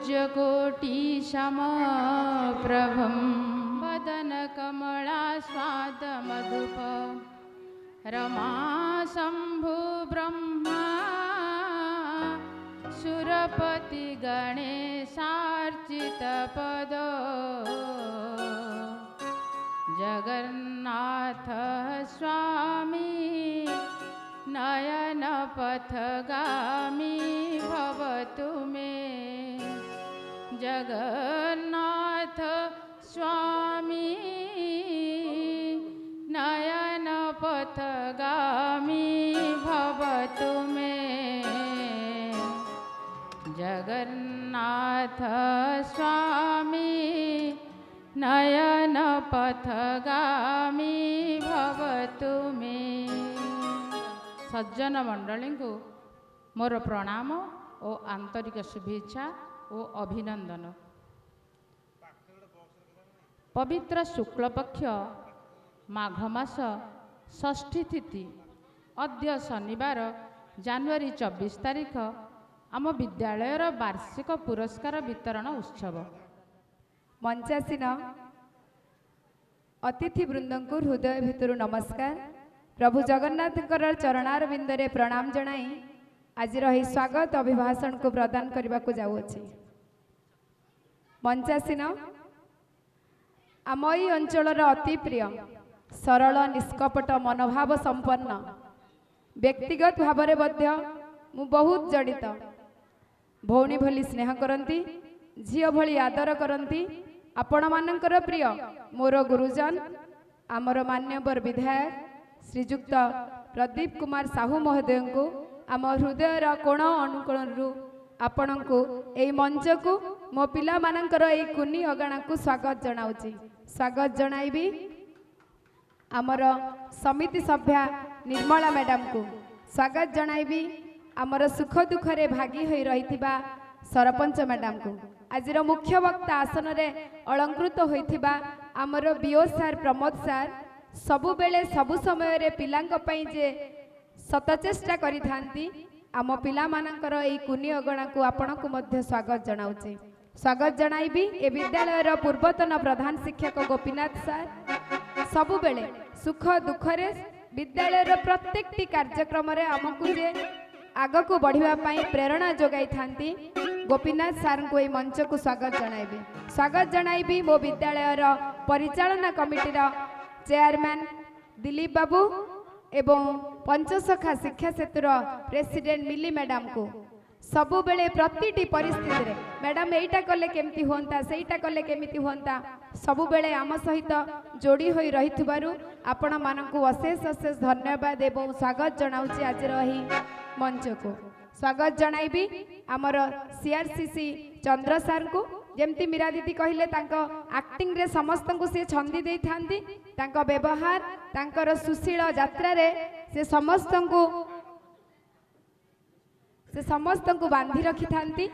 सूर्यकोटि समप्रभं वदनकमलास्वादमधुप रमा शम्भु ब्रह्मा सुरपति गणेशार्चितपद जगन्नाथ स्वामी नयन पथगामी भवतु मे जगन्नाथ स्वामी नयन पथगामी भवतु मे जगन्नाथ स्वामी नयन पथगामी भवतु मे। सज्जन मंडली को मोर प्रणाम और आंतरिक शुभेच्छा और अभिनंदन। पवित्र शुक्ल पक्ष माघ मास षष्ठी तिथि अद्य शनिवार जनवरी 24 तारीख आम विद्यालयर वार्षिक पुरस्कार वितरण उत्सव। मंचासीन अतिथि वृंद को हृदय भितर नमस्कार। प्रभु जगन्नाथ चरणार बिंदरे प्रणाम जनाई आज स्वागत अभिभाषण को प्रदान करने को जाऊँगी। मंचासीन आम ई अंचलर अति प्रिय सरल निष्कपट मनोभाव संपन्न व्यक्तिगत भाव मु बहुत जड़ित भौणी भली स्नेह करती झील भली आदर करती आपण मानकर प्रिय मोर गुरुजन आमर मान्यवर विधायक श्रीजुक्त प्रदीप कुमार साहू महोदय को आम हृदयर कोण अनुकोणरू आपण को यही मंच को मो पिला मानकर यही कुनी अगणा को स्वागत जनाऊँगी। स्वागत जनाइबी आमर समिति सभ्या निर्मला मैडम को स्वागत जनाइबी आमर सुख दुखरे भागी होई रहिथिबा सरपंच मैडम को आज मुख्य वक्ता आसन रे अलंकृत होइथिबा आमर बीओ सार प्रमोद सार सबु बेले सबु समय रे पिलांक पई जे सतचेष्टा करि थांती आम पिला मानकर एई कुनी अगणा को आपण को मध्य स्वागत जनाउचे। स्वागत जनाइबी ए विद्यालयर पूर्वतन प्रधान शिक्षक गोपीनाथ सार सबु बेले सुख दुखरे विद्यालयर प्रत्येकटी कार्यक्रम रे आमकु जे आग को बढ़िया पाई प्रेरणा जोगाई थांती गोपीनाथ सार को यह मंच को स्वागत जनाइबी। स्वागत जनाइबी मो विद्यालयर परिचालना कमिटीर चेयरमैन दिलीप बाबू एवं पंचसखा शिक्षा सेतुर प्रेसिडेंट मिली मैडम को सबु बेले प्रतिटी परिस्थिति रे मैडम एटा कले केमती होंता सेटा कले केमिति होंता सबु बेले आम सहित जोड़ी होई रहिथबारु आपण मानकु अशेष अशेष धन्यवाद एवं स्वागत जनाउची। आज रही मंच को स्वागत जनाइबी आमर सीआरसीसी चंद्र सार को जेमती मीरा दीदी कहले तांको एक्टिंग रे समस्त को से छंदी दे थांती तांको व्यवहार तांकर सुशील यात्रा रे से समस्त को बांधी रखी थांती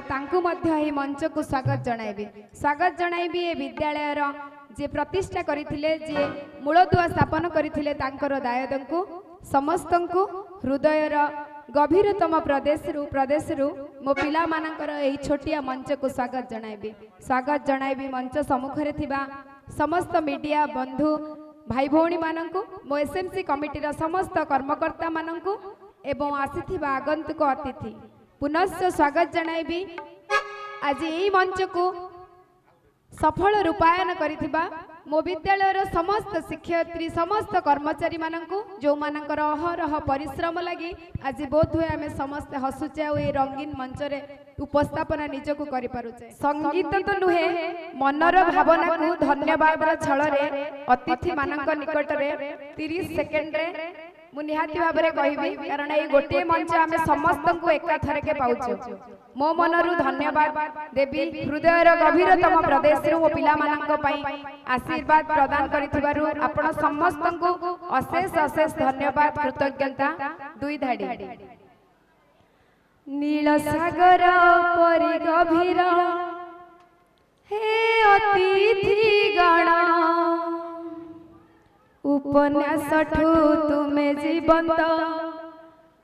तांको मध्य ही मंच को स्वागत जनाइबी। स्वागत जनाइबी ए विद्यालयर जे प्रतिष्ठा करिथिले जे मूलदुआ स्थापन करिथिले तांकर दायद को समस्त को हृदयर गभीरतम प्रदेश मो पिला मानकर एही छोटिया मंच को स्वागत जनाइबी। स्वागत जनाइबी मंच सम्मुखरे थिबा समस्त मीडिया बंधु भाई भौणी मानंकु मो एसएमसी कमिटीर समस्त कर्मकर्ता मानंकु एवं आसीथिबा आगंतुक अतिथि पुनश्च स्वागत जनाइबी। आज एही मंच को सफल रूपायन करिथिबा मो विद्यालयर समस्त शिक्षयित्री समस्त कर्मचारी मानंकु जो मानकर अहरह परिश्रम लगी आज बोध हुए आमे समस्त हसुचे आ ए रंगीन मंच रे उपस्थापना निजको करि पारुचे। संगीत तो नुहे मनर भावना को धन्यवाद छल रे अतिथि मानक निकट रे 30 सेकेंड रे मु निहाती भाव रे कहिबी कारण ए गोटे मंच आमे समस्त को एका थरे के पाउछु। मो मनरु धन्यवाद देवी हृदयर गभीरतम प्रदेश रो मो पिला मानक पई आशीर्वाद प्रदान करिथिबारु आपण समस्त को अशेष अशेष धन्यवाद कृतज्ञता। दुई धाड़ी नील सागर परि गभीर हे अतिथि गण उपन्यास ठू तुमे जीवंत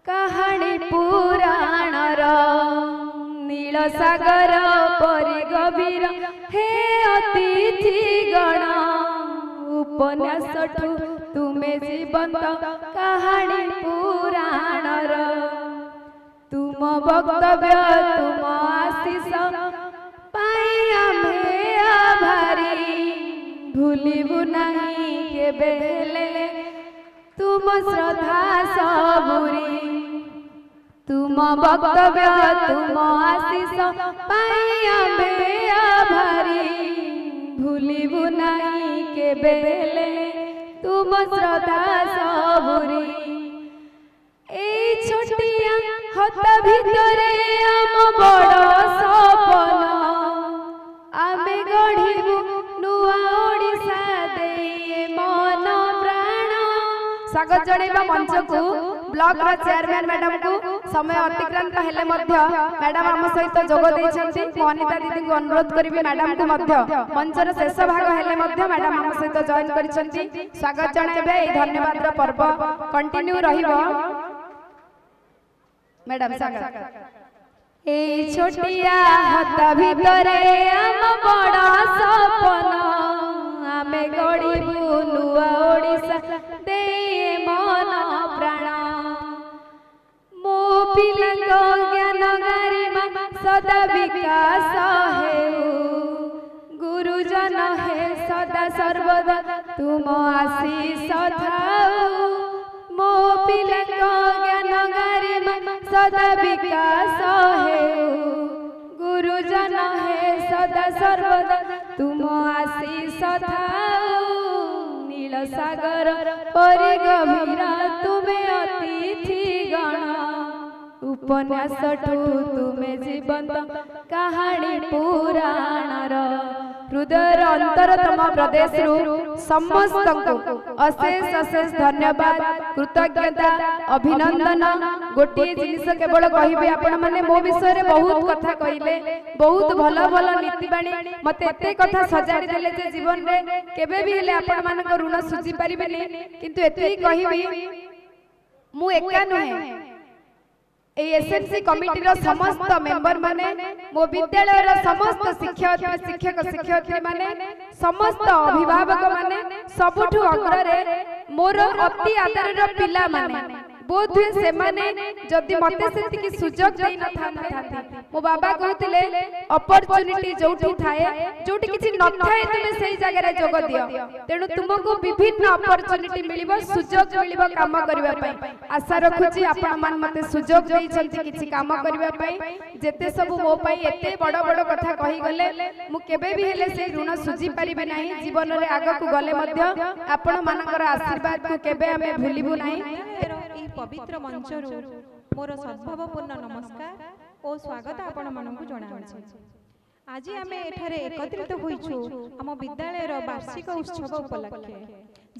कहानी पुराणर नील नील सागर परि गभीर हे अतिथि गण उपन्यासठु तुमे जीवंत कहानी पुराणर तुम वक्तव्य तुम आशीष पाई आमे आभारी भूलिबु नहीं केबे हेले तुम श्रद्धा सबुरी तुम वक्तव्य तुम आशीष पाई आमे आभारी भूलिबु नहीं केबे हेले तुम श्रद्धा सबुरी ए छोटिया हत भितरे आम बड़ सपन आमे गढ़िबु नुआ ओडिशा दे मन प्राण। स्वागत जणैबा मंच को ब्लॉक रा चेयरमैन मैडम को समय अतिक्रांत हेले मध्य मैडम आम सहित जोग दैछन्ती। मु अनिता दीदी को अनुरोध करिबी मैडम को मध्य मंचर शेष भाग हेले मध्य मैडम आम सहित जॉइन करिसन्ती। स्वागत जणैबे ए धन्यवाद रा पर्व कंटिन्यू रहिबो मैडम स्वागत। ए छोटिया हत भितरे आम बड़ सपन आमे गढ़िबु नुआ ओडिशा दे मन प्राण मो पिलांग ज्ञान गारिमा सदा विकास हेउ गुरुजन हे सदा सर्वदा तुम आशीष थाउ मो पिलांग ज्ञान गारिमा सदा विकास हेउ गुरुजन हे सदा सर्वदा तुम आशीष थाउ नील सागर परि गभीर तुमे अतिथि गण उपन्यासठु तुमे जीवंत कहानी पुराणर हृदय अंतरतम प्रदेश समस्त अशेष अशेष धन्यवाद कृतज्ञता अभिनंदन। गोटे जिनिस केवल कहबी आपण माने मो विषय रे बहुत कथा कहिले बहुत भल भल नीतिबाणी मते एते कथा सजाडी देले जे जीवन रे केबे भी हेले आपण मानक ऋण सुझी परिबेनी किंतु एते कहबी मु एका नहे ए एसएमसी कमिटी रो समस्त मेंबर माने मो विद्यालय रो समस्त शिक्षक शिक्षयित्री माने समस्त अभिभावक माने सबुठु अग्र रे मोर अति आदर रो पिला माने बोध हुए से माने जदि मते सेति की सुजोग देई न थांती मो बाबा कहतिले अपॉर्चुनिटी जोठी थाए जोठी किछि न थाए तुमे सेही जगह रे जोग दियो तेनु तुमको विभिन्न अपॉर्चुनिटी मिलिबो सुजोग मिलिबो काम करबा पई आशा रखुची आपण मान मते सुजोग देई छंती किछि काम करबा पई जेते सब मो पई एते बड़ बड़ कथा कहि गले मु केबे भी हेले से ऋण सुझी परिबे नाही जीवन रे आगा को गले मध्य आपण मानकर आशीर्वाद को केबे हमें भूलिबु नाही। पवित्र मंचर मोर सद्भावपूर्ण नमस्कार और स्वागत आपण मानकु जणाउछि। आज आमे एठारे एकत्रित होइछु हम विद्यालय रो वार्षिक उत्सव उपलक्षे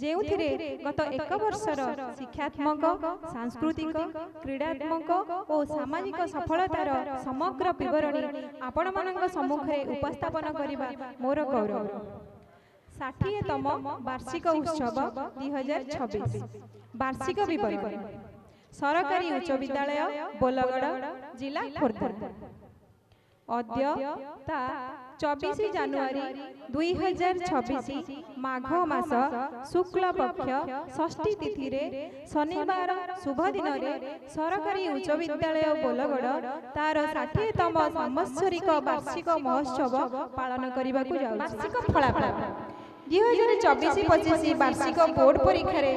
जेउथिरे गत एक वर्षर शिक्षात्मक सांस्कृतिक क्रीडात्मक और सामाजिक सफलतार समग्र विवरणी आपण मानक सम्मुखे उपस्थापन करिबा मोर गौरव। 60तम वार्षिक उत्सव 2026 वार्षिक विवरण सरकारी उच्च विद्यालय बोलगड़ जिला खोर्धा अद्य ता 24 जनवरी 2026 माघ मास शुक्ल पक्ष षष्ठी तिथि रे शनिवार शुभ दिन रे सरकारी उच्च विद्यालय बोलगड़ तार 60तम संवत्सरिक वार्षिक महोत्सव पालन करबा को जाउ। वार्षिक फलाफल 2024-25 वार्षिक बोर्ड परीक्षा रे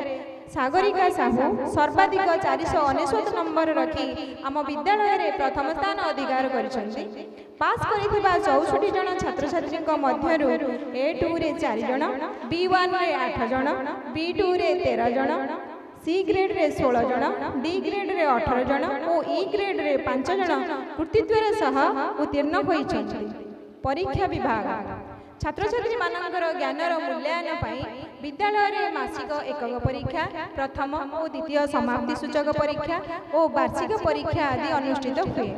सागरिका साहू सर्वाधिक 499 नंबर रखी आम विद्यालय रे प्रथम स्थान अधिकार करिसंती। पास करिथिबा 64 जन छात्र छात्री मध्यरु A2 रे 4 जन, B1 रे 8 जन, B2 रे 13 जन, C ग्रेड रे 16 जन, D ग्रेड रे 18 जन और E ग्रेड रे 5 जन कृतित्वर सह उत्तीर्ण होइछन्ति। परीक्षा विभाग छात्र छात्री मानकर ज्ञानर मूल्यांकन पाई विद्यालय रे मासिक एकक परीक्षा प्रथम और द्वितीय समाप्ति सूचक परीक्षा और वार्षिक परीक्षा आदि अनुष्ठित हुए।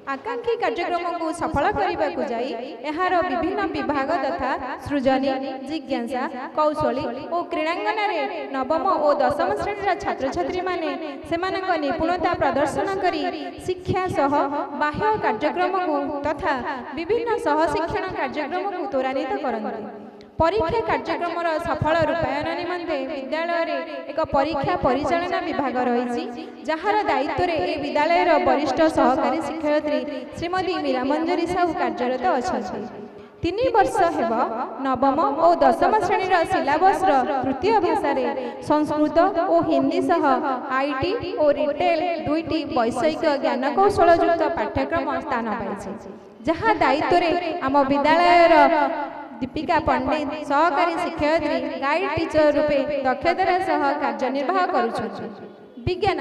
आकांक्षी कार्यक्रम को सफल करने को जाई एहार विभिन्न विभाग तथा सृजनी जिज्ञासा कौशली और क्रीड़ांगन में नवम और दशम श्रेणी छात्र छात्री माने सेमानक निपुणता प्रदर्शन करी शिक्षा सह बाह्य कार्यक्रम को तथा विभिन्न सहशिक्षण कार्यक्रम को त्वरान्वित करते। परीक्षा कार्यक्रम सफल रूपायन निमंते विद्यालय रे एक परीक्षा परिचालना विभाग रही जार दायित्व रे ए विद्यालय वरिष्ठ सहकारी शिक्षयित्री श्रीमती मीरा मंजरी साहू कार्यरत अच्छा 3 वर्ष हेब नवम और दशम श्रेणीर सिलेबस तृतीय भाषा रे संस्कृत और हिंदी सह आईटी और रिटेल दुईटी वैषयिक ज्ञान कौशलयुक्त पाठ्यक्रम स्थान पाई जहाँ दायित्व रे आम विद्यालय दीपिका पंडित सहकारी शिक्षयित्री गाइड टीचर रूपे दक्षतार सह कार्यनिर्वाह करुछन्। विज्ञान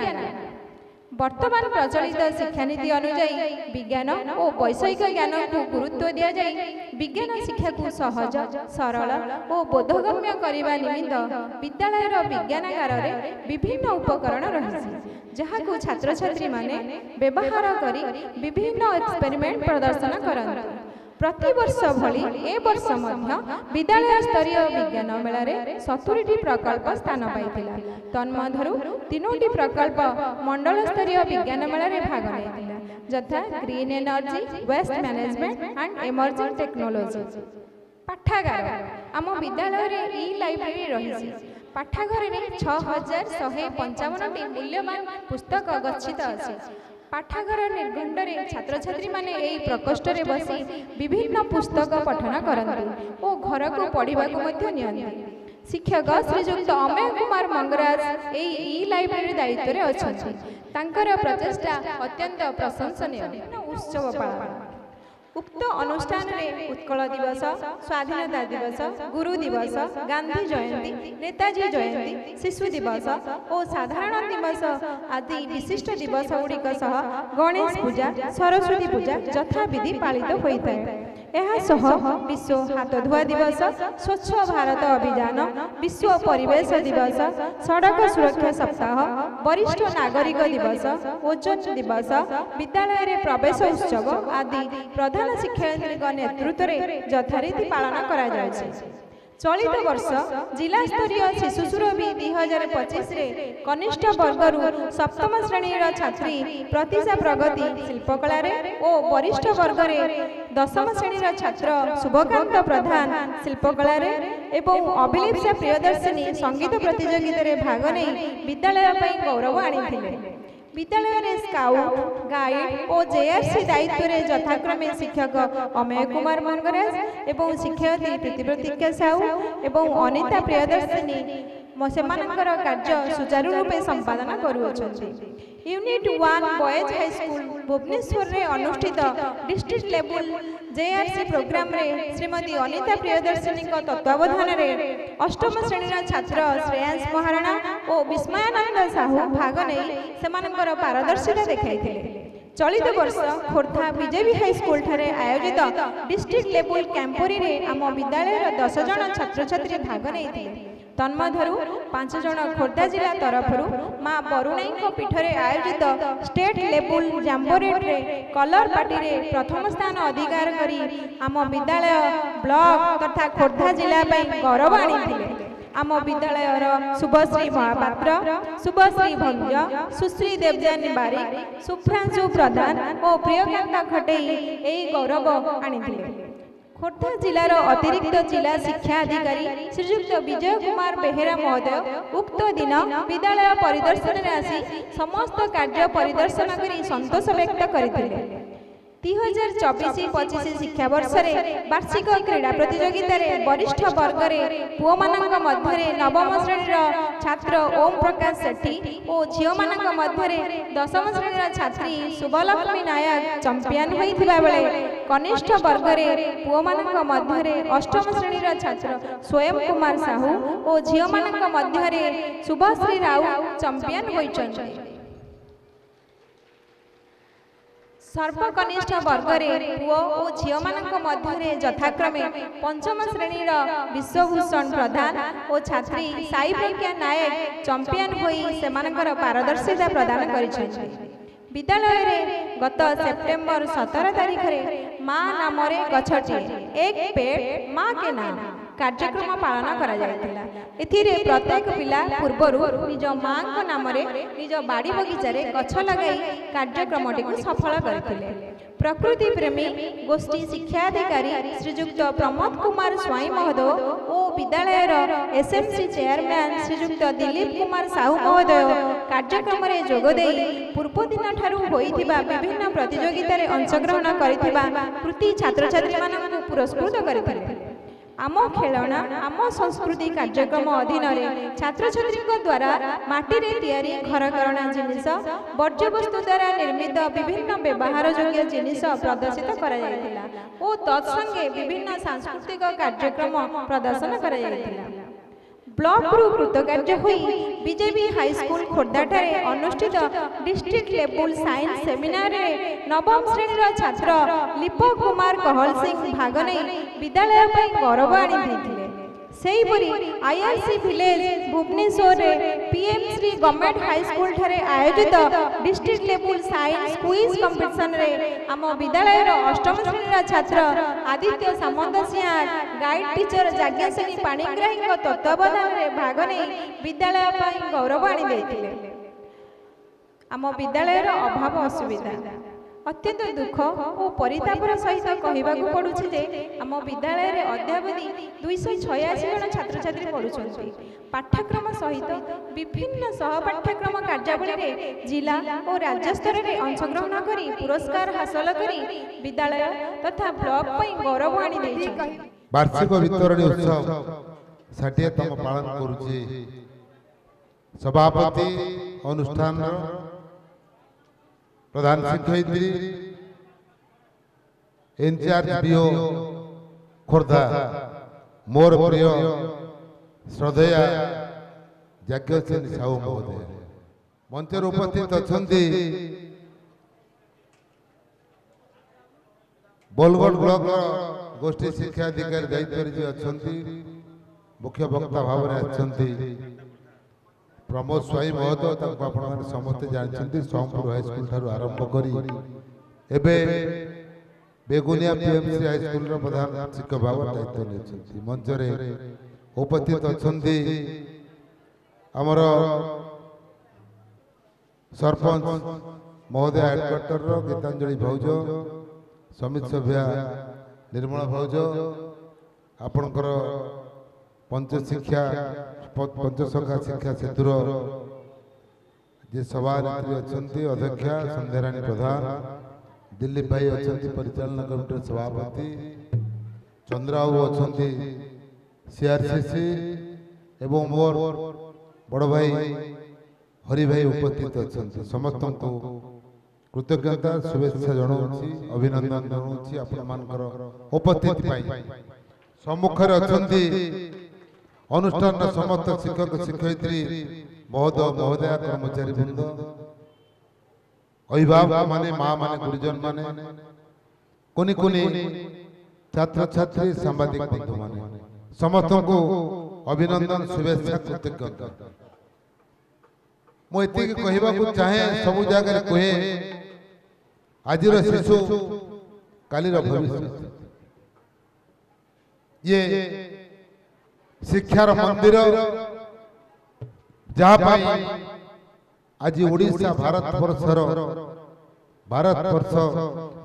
वर्तमान प्रचलित शिक्षानीति अनुसार विज्ञान और वैषयिक ज्ञान को गुरुत्व दिया जाए विज्ञान शिक्षा को सहज सरल और बोधगम्य करने निमित्त विद्यालय विज्ञानागार में विभिन्न उपकरण रही जहाँ को छात्र छात्री माने व्यवहार करी विभिन्न एक्सपेरिमेंट प्रदर्शन करते। प्रति वर्ष भली ए वर्ष मध्य विद्यालय स्तरीय विज्ञान मेला रे 70टी प्रकल्प स्थान पाइथिला। तन्मध्यरु 3टी प्रकल्प मंडल स्तरीय विज्ञान मेला रे भाग लेथिला जथा green energy waste management and emerging technology. पाठागार आम विद्यालय रे ई लाइब्रेरी रही पाठागार रे 6155टी मूल्यवान पुस्तक गच्छित अछि। पाठागार निर्घंडे छात्र छात्री माने एई प्रकोष्ठ रे बसी विभिन्न पुस्तक पठन करती और घर को पढ़ा नियंती। शिक्षक श्रीजुक्त अमेय कुमार मंगराज एई लाइब्रेरी दायित्व रे अछंती। तांकर प्रचेष्टा अत्यंत प्रशंसनीय। उत्सव पालन उक्त अनुष्ठान में उत्कल दिवस स्वाधीनता दिवस गुरु दिवस गांधी जयंती नेताजी जयंती शिशु दिवस और साधारण दिवस आदि विशिष्ट दिवस गुड़िक सह गणेश पूजा सरस्वती पूजा यथाविधि पालित होता है। विश्व हाथ धुआ दिवस स्वच्छ भारत अभियान विश्व परिवेश दिवस सड़क सुरक्षा सप्ताह वरिष्ठ नागरिक दिवस ओजोन दिवस विद्यालय रे प्रवेश उत्सव आदि प्रधान शिक्षयित्री नेतृत्व में यथारीति पालन करा जायछि। चलित वर्ष जिला स्तरीय शिशु सुरभि 2025 रे कनिष्ठ वर्ग सप्तम श्रेणी छात्री प्रतिशा प्रगति शिल्पकला और वरिष्ठ वर्ग दशम श्रेणी छात्र शुभकांत प्रधान शिल्पकला एवं अभिलिप्सा प्रियदर्शिनी संगीत प्रतियोगिता भाग नहीं विद्यालय गौरव आनी। विद्यालय में स्काउट गाइड और जेआरसी दायित्व रे यथाक्रमे शिक्षक अमेय कुमार मंगराज एवं शिक्षयित्री प्रीतिप्रतीक्षा साहू एवं अनिता प्रियदर्शिनी सेमानकर कार्य सुचारू रूपे संपादन करुछन्ति। Unit 1 boys high school Bhubaneswar रे अनुष्ठित डिस्ट्रिक्ट लेवल जेआरसी प्रोग्राम रे श्रीमती अनिता प्रियदर्शिनी तत्वावधान रे अष्टम श्रेणी छात्र श्रेयांश महाराणा और विस्मयानंद साहू भाग नहीं सेमानकर पारदर्शिता देखाइथिले। चलित वर्ष खोर्धा बीजेपी हाई स्कूल ठारे आयोजित डिस्ट्रिक्ट लेवल कैंपरी रे आम विद्यालय 10 जन छात्र छात्री भाग नहीं। तन्मध्यरु 5 जन खोर्धा जिला तरफरु मां बरुणाई पीठरे आयोजित स्टेट लेवल जाम्बोरेट रे कलर पार्टी रे प्रथम स्थान अधिकार करी आम विद्यालय ब्लॉक तथा खोर्धा जिला गौरव आनी। आम विद्यालयर शुभश्री महापात्र शुभश्री भंज सुश्री देवजानी बारिक सुफ्रांशु प्रधान और प्रियकांता खटेई यही गौरव आनी। खोर्धा जिलार अतिरिक्त जिला शिक्षा अधिकारी श्रीयुक्त विजय कुमार बेहेरा महोदय उक्त दिन विद्यालय परिदर्शन में आसी समस्त कार्य परिदर्शन करी संतोष व्यक्त करथिले। 2024-25 शिक्षा वर्ष रे वार्षिक क्रीड़ा प्रतियोगिता रे वरिष्ठ वर्ग रे पुओ मानक मध्य रे नवम श्रेणी छात्र ओम प्रकाश सेठी और झियो मानक मध्य रे दशम श्रेणी छात्री शुभलक्ष्मी नायक चैंपियन होइथिबा बेले कनिष्ठ वर्ग रे पुओ मानक मध्य रे अष्टम श्रेणी छात्र स्वयं कुमार साहू और झियो मानक मध्य रे शुभश्री राउ चैंपियन होइछन्ति। सर्वकनिष्ठ वर्ग रे पुओ और झियो मानक मध्य रे यथाक्रमे पंचम श्रेणी विश्वभूषण प्रधान और छात्री साई प्रज्ञा नायक चैंपियन होई सेमानकर पारदर्शिता प्रदान करिछन्ति। विद्यालय रे गत सेप्टेम्बर 17 तारीख रे माँ नामरे गछटी एक पेड़ माँ के नाम कार्यक्रम पालन करा जायतिला। एथिरे प्रत्येक पिला पूर्वरु निज माँ को नामरे निज बाड़ी बगीचा रे गछ लगाई कार्यक्रमटी को सफल करथिले। प्रकृति प्रेमी गोष्ठी शिक्षाधिकारी श्रीजुक्त प्रमोद कुमार स्वाई महोदय और विद्यालय एसएमसी चेयरमैन श्रीजुक्त दिलीप कुमार साहू महोदय कार्यक्रम में जोगदे पूर्व दिन ठारू होइथिबा विभिन्न प्रतियोगिता रे अंशग्रहण करिथिबा कृति छात्र छात्री मानक पुरस्कृत करथिले। आम खेलना आम संस्कृति कार्यक्रम अधीन छात्र छात्री द्वारा माटी रे तैयारी घरकरणा जिनिस वर्ज्यवस्तु द्वारा निर्मित विभिन्न व्यवहार योग्य जिनिस प्रदर्शित करा जायतिला और तत्संगे विभिन्न सांस्कृतिक कार्यक्रम प्रदर्शन करा जायतिला। ब्लॉक रु कृतकार्य हुई बीजेपी हाई स्कूल खोर्धाठारे अनुष्ठित डिस्ट्रिक्ट लेवल साइंस सेमिनार रे नवम श्रेणी छात्र लिपो कुमार कहल सिंह भाग नहीं विद्यालय पर गौरव आनी। सेहीपरि आईआरसी विलेज भुवनेश्वर रे PM Shri government high school ठारे आयोजित district level science quiz competition रे आम विद्यालय रो अष्टम श्रेणी छात्र आदित्य सामंत सिंह गाइड टीचर जाज्ञासिनी पाणिग्राही तत्वावधान रे भाग नै विद्यालय पर गौरव आनी दैथिले। आम विद्यालय रो अभाव असुविधा अत्यंत दुख और परितापर सहित कहवाक पड़ुछि जे आम विद्यालय रे अद्यावधि 286 जन छात्र छात्री पढ़ुछन्ति। पाठ्यक्रम सहित विभिन्न सहपाठ्यक्रम कार्यावली रे जिला और राज्य स्तर रे अंशग्रहण करी पुरस्कार हासिल करी विद्यालय तथा ब्लॉक पई गौरव आनी दैछि। वार्षिक वितरण उत्सव 60तम पालन करूछि। सभापति अनुष्ठान प्रधान शिक्षयित्री इंचार्ज बीओ खोर्धा मोर प्रिय श्रद्धेय जाज्ञासिनी साहू महोदय मंच उपस्थित अच्छा बोलगढ़ ब्लॉक गोष्ठी शिक्षा अधिकारी दायित्व अच्छा मुख्य वक्ता भाव में अच्छा प्रमोद स्वाई महोदय समस्ते जानते सोमपुर हाईस्कल ठार आरंभ करी एबे बेगुनिया पीएमसी हाईस्कल प्रधान शिक्षक भाव दायित्व नहीं मंच उपस्थित अच्छा आमर सरपंच महोदय हेडक्वार्टर गीतांजलि भौज समित सभ्या निर्मला भौज आपणकर पंचशिक्षा पंचसखा शिक्षा सेतुर जे सभानेत्री अच्छा अध्यक्षा संध्याराणी प्रधान दिलीप भाई अच्छा परिचालना कमिटी सभापति चंद्राबाबू अच्छा सीआरसीसी एवं मोर बड़ भाई हरि भाई उपस्थित अच्छा समस्त को कृतज्ञता शुभेच्छा जनाऊँगी अभिनंदन जनाऊँगी आपणकर उपस्थिति सम्मुखें अच्छा अनुष्ठान समस्त शिक्षक शिक्षयित्री महोदय महोदया कर्मचारी वृंद अभिभावक माने माँ माने गुरुजन माने कुनी कुनी छात्र छात्री सांबादिक बंधु माने समस्त को अभिनंदन शुभेच्छा कृतज्ञता। मु एतिक कहबाकू चाहे सबु जगह कहे आजिर शिशु कालीर भविष्य ये शिक्षार मंदिर जहाँ आज ओडिशा भारत वर्ष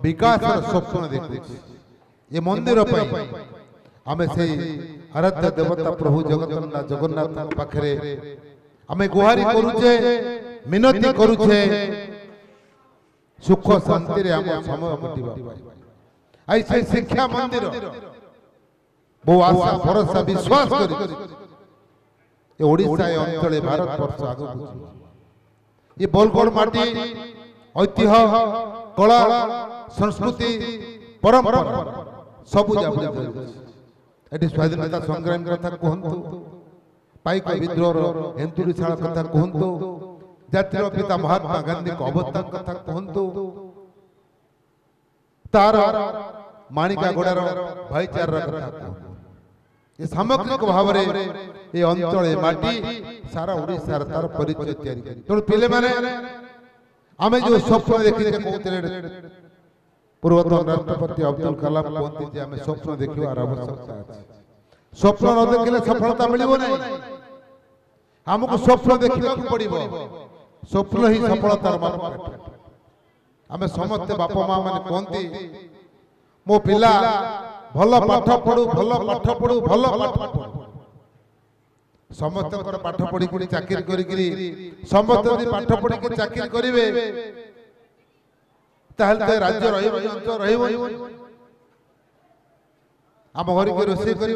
विकास स्वप्न देखु ये मंदिर आमे से आराध्य देवता प्रभु जगन्नाथ पाखरे आमे गुहारी करूचे मिनती करूचे सुख शांति रे आम समय कटिबा ऐसे शिक्षा मंदिर बहु आशा भरोसा विश्वास कर ओडिशा अंचल भारत वर्ष आगे ये बोलगढ़ माटी ऐतिह्य कला संस्कृति परंपरा सब ये स्वाधीनता संग्राम कथा कहतु पाइक विद्रोह एंतुड़ीशाला कथा कहतु जातिर पिता महात्मा गांधी अवदान कथा कहतु तार माणिका गोड़ार भाईचारा कथा कहतु ये सामग्रिक भाव में ये अंचल माटी सारा ओडिशा तार परिचय तैयारी तेणु पिले माने आमे जो स्वप्न देखिए कहते पूर्वतन राष्ट्रपति अब्दुल कलाम कहते जे आमे स्वप्न देखिबार आवश्यकता अछि। स्वप्न न देखिले सफलता मिलिबो नहीं। हमको स्वप्न देखिबा पड़िबो। स्वप्न ही सफलतार मानदंड। आमे समस्त बापा मां माने कहती मो पिला भल पाठ पढ़ू भल पाठ पढ़ू भल पाठ पढ़ू। समस्त पाठ पढ़ी कि चाकरी करी समस्त यदि पाठ पढ़ी कि चाकरी करेंगे ताहले राज्य रही आम घर के रोषे कर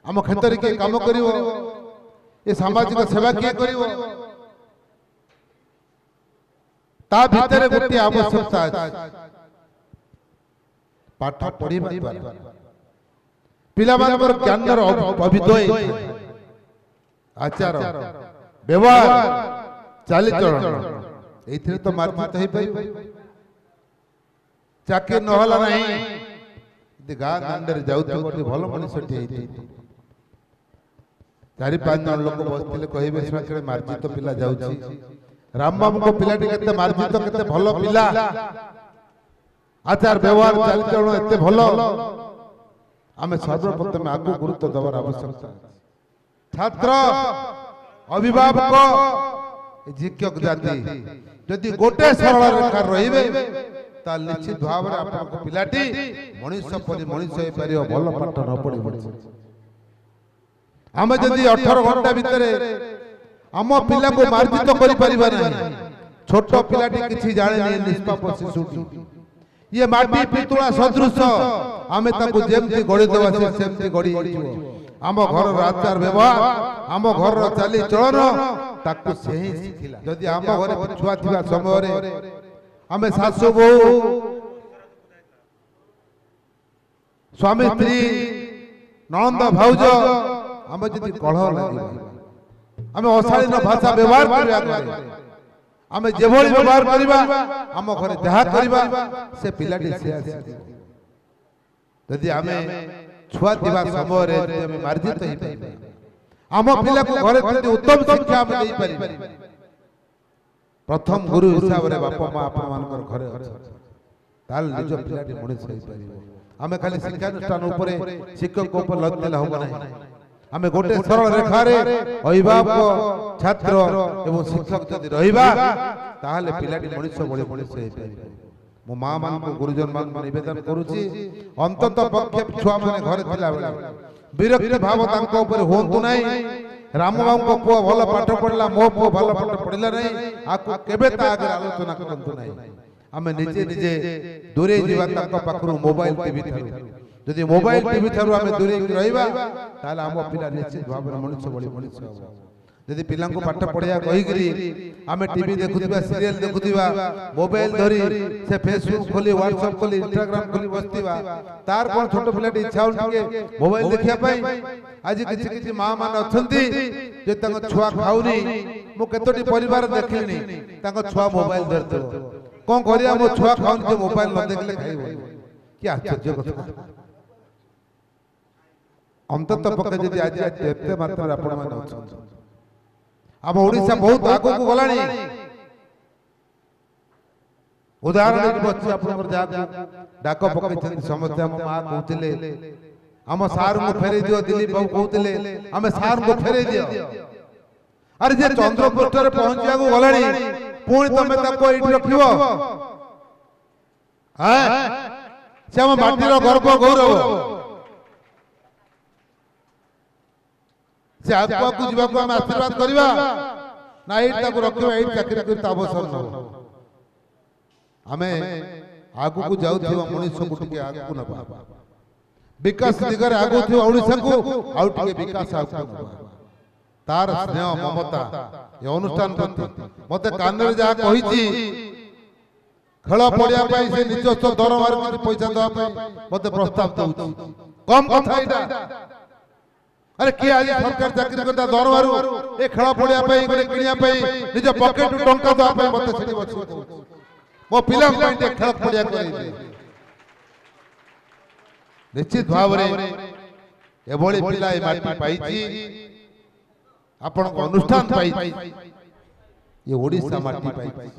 आम क्षेत्र किए कम कर ये सामाजिक सेवा किए कर भितर गोटे आवश्यकता पाठ पढ़ा पिला ज्ञान अभिदय आचार व्यवहार चालीचलन ये तो मार्जित हो पार चाकरी नहला नहीं गाँ दांडे जाऊे भल मनुष्य चारि पांच जन लोक बसते कहे मार्जित पिला जाऊँ राम बाबू को पिलाटी के मार्जित के भल पिला आचार व्यवहार चालीचलन एत भल आम सर्वप्रथम आगु गुरुत्व देवार आवश्यकता छात्र अभिभावक शिक्षक जाति जदि गोटे सरल रेखा रहिबे ता निश्चित भाव में आपन पिलाटी मनुष्य परि मनुष्य हे परियो भल पाठ न पढ़ी आम जदि 18 घंटा भितर आम पिला को मार्जित करि परिबा नहीं छोट पिलाटी किछि जाने नहीं निष्पाप शिशु ये माटी पितुला सदृश आमे ताको जेमति गड़ी देबा से सेमति गड़ी आम घर आचार व्यवहार आम घर चाली चलन ताकू से ही शिखिला जदि आम घर छुआ थिबा समय आमे सासु बहु स्वामी स्त्री नंद भाउज आम जदि कलह लागिबा आमे अशालीन भाषा व्यवहार करिया आमे जेभଳି व्यवहार करिबा आम घर जहा करिबा से पिलाटी से जदि आमे छुआ दिवा समय मार्जित आम पिला को घरे उत्तम शिक्षा आम दे पारि प्रथम गुरु हिसाब रे बापा मां आपन मानकर घरे ताल निज पिलाटी मनुष्य होई पारिबो आमे खाली शिक्षानुष्ठान ऊपर शिक्षक ऊपर लद देला होबो नाही आमे गोटे सरल रेखा रे अभिभावक छात्र एवं शिक्षक जदि रहिबा ताहाले पिलाटी मनुष्य बळे मनुष्य होई पारिबो मो मां मान को गुरुजन मान निवेदन करूची अंतत पक्ष छुआ माने घरे थिला बेला विरक्ति भाव तांको ऊपर होंतु नाही राम बाबू को पुआ भल पाठ पढ़ला मो पुआ भल पाठ पढ़ला नहीं आकु केबे ता आगे आलोचना करंतु नाही आमे निजे निजे दूरे जीवा तांको पाखरु मोबाइल टीवी थारु जदि मोबाइल टीवी थारु आमे दूरे रहिबा ताले आम पिला निश्चित भाव मनुष्य बळी मनुष्य हो जदि पिला को पाठ पढ़िया कहि गिरी आमे टीवी देखुथिबा सीरियल देखुथिबा मोबाइल धरी से फेसबुक खोली व्हाट्सएप खोली इंस्टाग्राम खोली बसथिबा तार कोन छोट पिलाटी इच्छा उठके मोबाइल देखिया पई आज किछि किछि मां मान अछंती जे तंग छुआ खाउनी मो केतोटी परिवार देखिनी तंग छुआ मोबाइल धरतो कोन करिया मो छुआ खाउनी जे मोबाइल न देखले खाइबो कि आश्चर्य कथा अंतत पक्के जदि आज एते मात्रा आपण मान अछंती आम ओडिशा बहुत आगो को गलानी उदाहरण बच्चे आपनकर जा डाक पकैछन समस्त हम मां कहतिले हम सार को फेरे दियो दिलीप बाबू कहतिले हम सार को फेरे दियो अरे जे चंद्रपुर रे पहुंचिया को गलानी पुणी तमे ताको एठी रखिबो हैं से हम माटीर गर्व गौरव से आगु को जीवा को हम आशीर्वाद करबा ना एठी ताको रखिबा एठी चाकरी करता अवसर न हमें आगु को जाउ थिबा मनुष्य को टिके आगु न बा विकास दिगरे आगु थिबा ओडिसा को आउ टिके विकास आगु न तार स्नेह ममता ये अनुष्ठान प्रति मते कानरे जा कहिची खेल पड़िया पाई से निजस्व दरबार के पैसा दवा पाई मते प्रस्ताव दउची कम कथा एटा अरे के आज सरकार चाकरी करता दरबार ए खेल पड़िया पाई गोटे किनिया पाई निज पॉकेट टंका दवा पाई मते सेठी बछि मो पिला पाई खेल पड़िया करी निश्चित भाव रे एभली पिला ए माटी पाइची आपण को अनुष्ठान पाइची ये ओडिसा माटी पाइची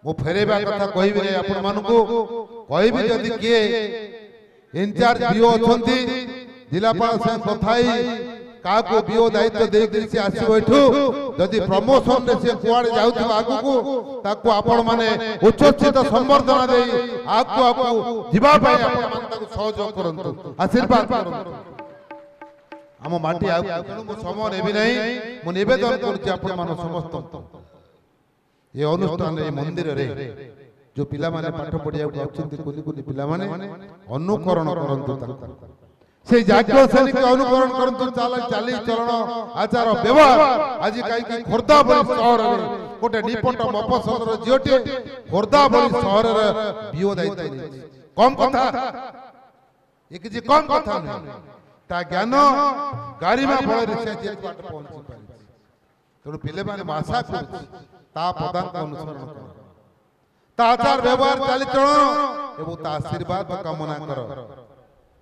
मु फेरेबा कथा कहबी रे आपण मानकू कहबी जदि किए इंचार्ज बीओ अछंती जिलापाल से कथाई काको बीओ दायित्व दे के से आसी बैठू जदि प्रमोशन रे से कुआडे जाउथि आगु को ताको आपण माने उच्चचित संवर्धना दे आगु जीवा पाए आपण मान ताको सहयोग करंतु आशीर्वाद करंतु हम माटी आ मु समय नेबी नहीं मु निवेदन करछि आपण मान समस्त ये अनुष्ठान रे मंदिर रे जो पिला माने पाठ पढ़िया जाउछन्ति कुनी कुनी पिला माने अनुकरण करंतु ताको से जाग्य सैनिक अनुकरण करंतु चाली चलन आचार व्यवहार आज कहीं खोर्धा बड़ी शहर रे गोटे निपट मफसलर झीटे खोर्धा बड़ी शहर रे बीओ दायित्व कम कथा ये किछि कम कथा नहीं ता ज्ञान गारिमा फल रे से जे पाठ पहुंची पारि तेणु पिले माने आशा करू ता पदांक अनुसरण कर ता आचार व्यवहार चाली चलन एवं ता आशीर्वाद कामना कर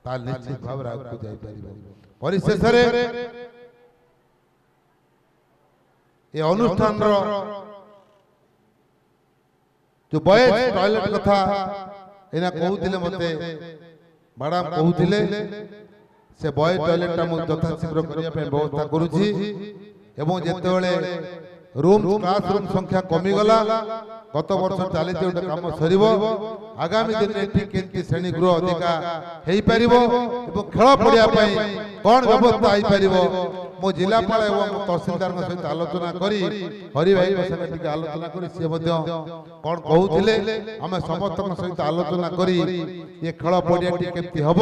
ता निश्चित भाव आगु जाई परिबो परिशेष रे ए अनुष्ठान रो जो बॉयज टॉयलेट कथा एना कहउतिले मते मैडम कहउतिले से बॉयज टॉयलेट ता मु यथा शीघ्र करिया पे व्यवस्था करूची एवं जेतेबेले रूम क्लासरूम संख्या कमी गला गत वर्ष चली गोटे कम सर आगामी दिन में केमती श्रेणी गृह अधिका हो पार खेल पड़िया कौन व्यवस्था हो पार मो जिलापाल एवं तहसीलदार सहित आलोचना करी हरि भाई सहित आलोचना करी सी कौन कहते आम समस्त सहित आलोचना करी ये खेल पड़िया केमती हम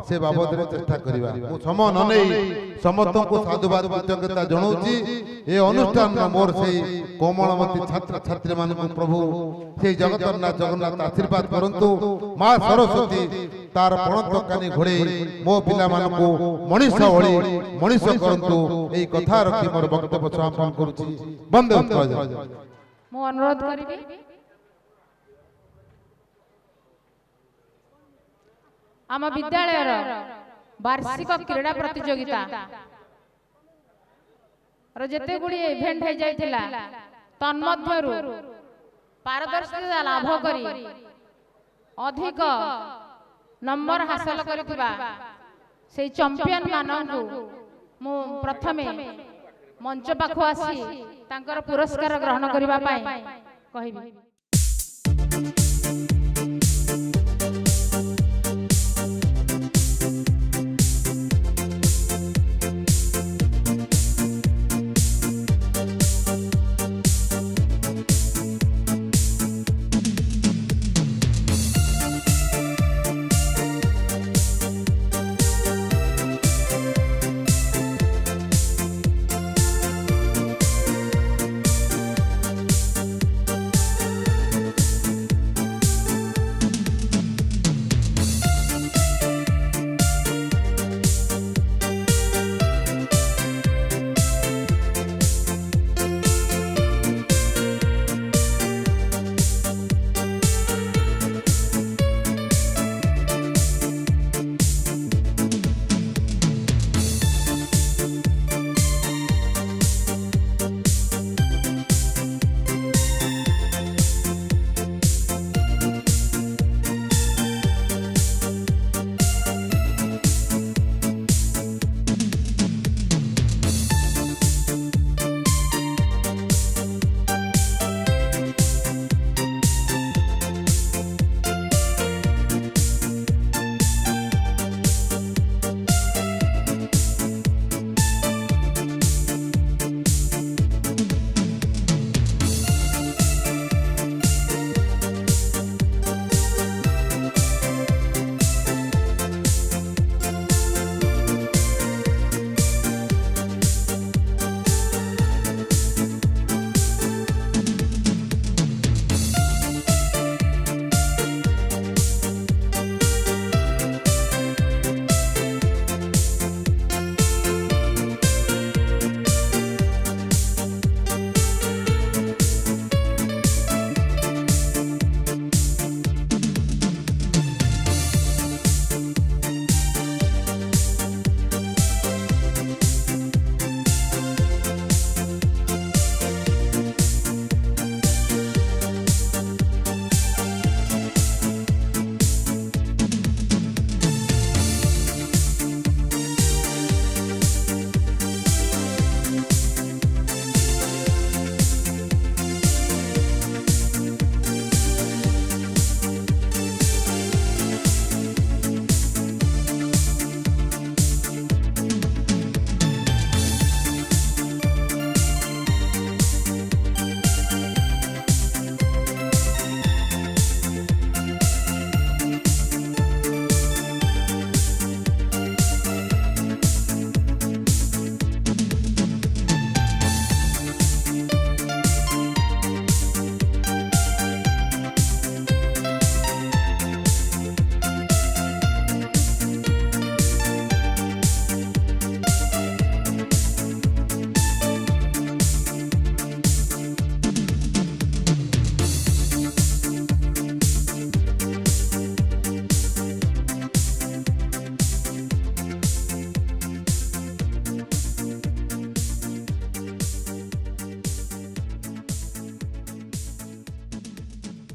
से बाबद चेष्टा करवा समय न नहीं समस्त को साधुवाद कृतज्ञता जनाऊँगी ये अनुष्ठान मोर से कोमलमती छात्र छात्री मान प्रभु से जगन्नाथ जगन्नाथ आशीर्वाद करंतु माँ सरस्वती तार पणत कानी घोड़े मो पिला मानकु मनीष भली मनीष करंतु एई कथा रखी मोर वक्तव्य समापन करूची बंदे उत्तर मो अनुरोध करिबी आम विद्यालय वार्षिक क्रीड़ा प्रतियोगिता जेते गुड़ी इवेंट हो जाइथिला तन्मध्यरु पारदर्शिता लाभ करी अधिक नंबर हासिल करिथिबा से चैंपियन माननकु मु प्रथमे मंच पाखु आसी तांकर पुरस्कार ग्रहण करिबा पाई कहिबी।